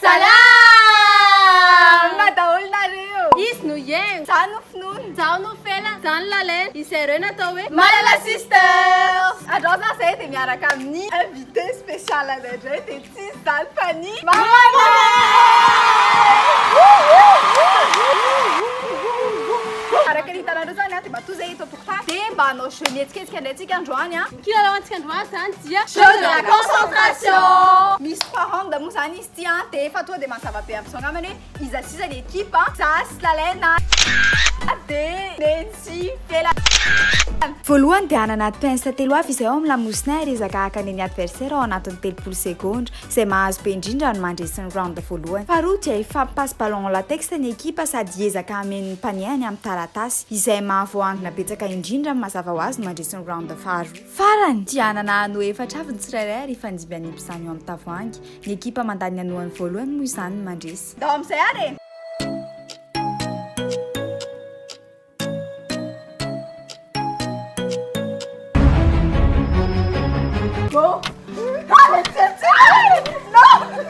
Salam! Nataolnareo! Izy no iegno, Za no finoana. zaho no fela, zany lalena. Izy natao hoe Malala sisters! Andreo za zay dia miaraka amin'ny invité spécial anandray dia tsy zany fa ny Mamana! Araka ny hitanareo zany dia mba toy zay eto an-tokotany dia mba hanao jeu mihetsiketsika indray antsika androany a. kilalaontsika androany zany dia Jeu de la concentration! Misy 3 round moa zany izy ty a dia efa tonga dia mazava be amin'ny songamany hoe iza sisa ny ekipa za sy lalena dia Nensi Fela. Voalohany dia anana pince telo avy izay ao amin'ny lamosina rezaka hakany ny adversaire ao anatin'ny 30 sekondra izay mahazo be indrindra no mandresy ny round voalohany. Faharoa dia ifampipasy ballon latex ny ekipa sady ezaka amen'ny mpaniany amin'ny taratasy izay mahavoangina betsaka indrindra mazava ho azy no mandresy ny round faharoa. Farany dia anana no efatra avy ny tsirairay ary fanjiby anipy izany eo amin'ny tavoahangy. Ny ekipa mandany anohan'ny voalohany moa izany no mandresy. Dao amin'izay ary. Go! Allez, c'est non!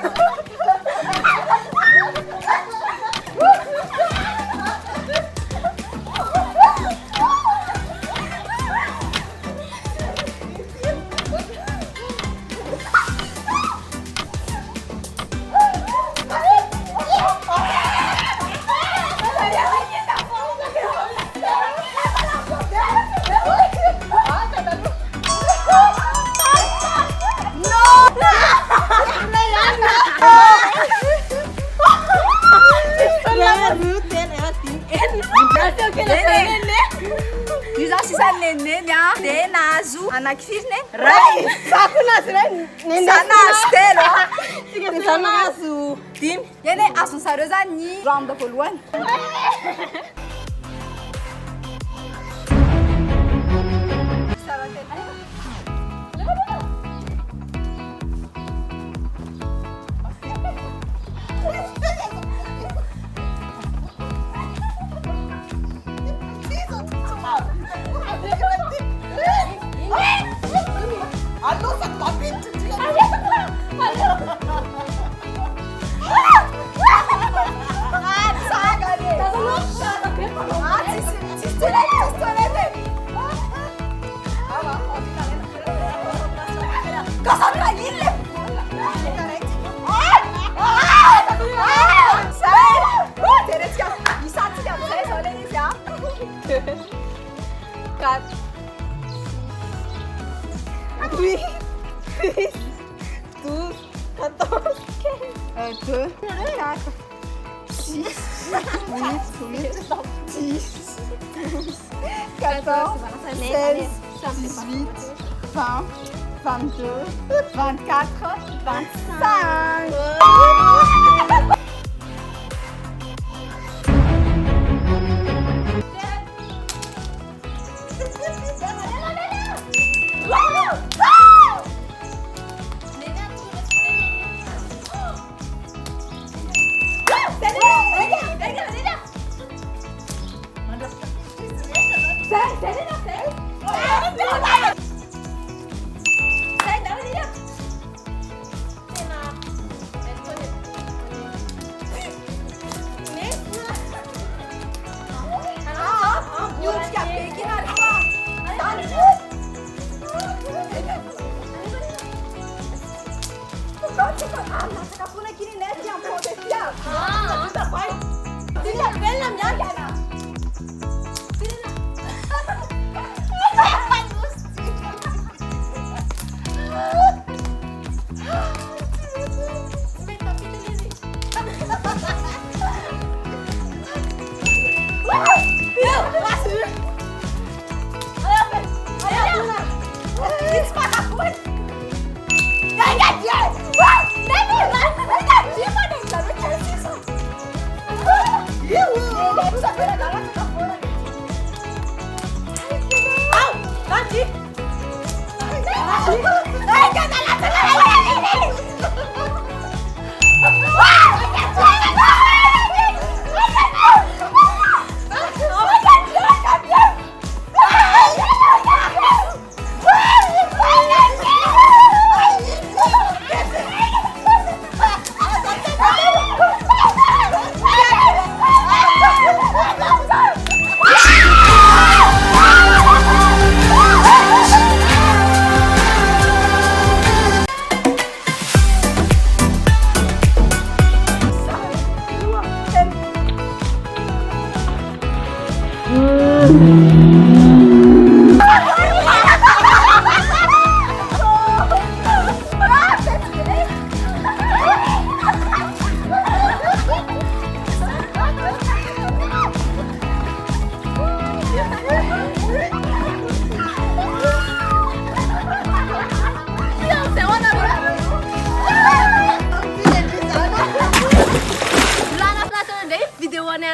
Iza sisa neneny a dia nahazo anakifiry neny? Ray! Zako nazy ray Za nahazo telo a. za nahazo 5. Eny e, azon'zareo zany ny round voalohany.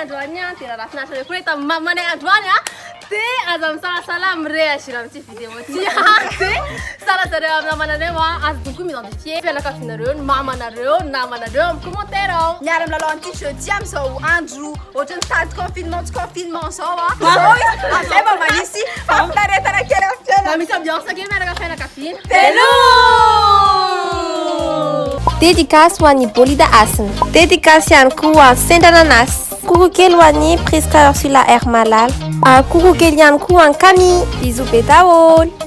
androany dia raha finaritra koa eto mamanay androany dia aza misalasala miréagir amin'ity vidéo ty dia sara zareo amin'ny namanareo azo donc m'identifier fianakavinareo ny mamanareo ny namanareo amin'ny commentaire ao miara milalao an'ity jeudi amin'izao andro ohatrany tady confinement tsy confinement zao amizay mba manisy fampilaretana kely amin'ny fiainana misy ambiance kely miaraka fianakaviana telo Dédicace ho an'ny Bolida Asina. Dédicace ihany koa ho Sendra Nanas. Coucou kely ho an'ny Priska Ursula R Malala. Coucou kely ihany koa an Camille. Bisous be daholo.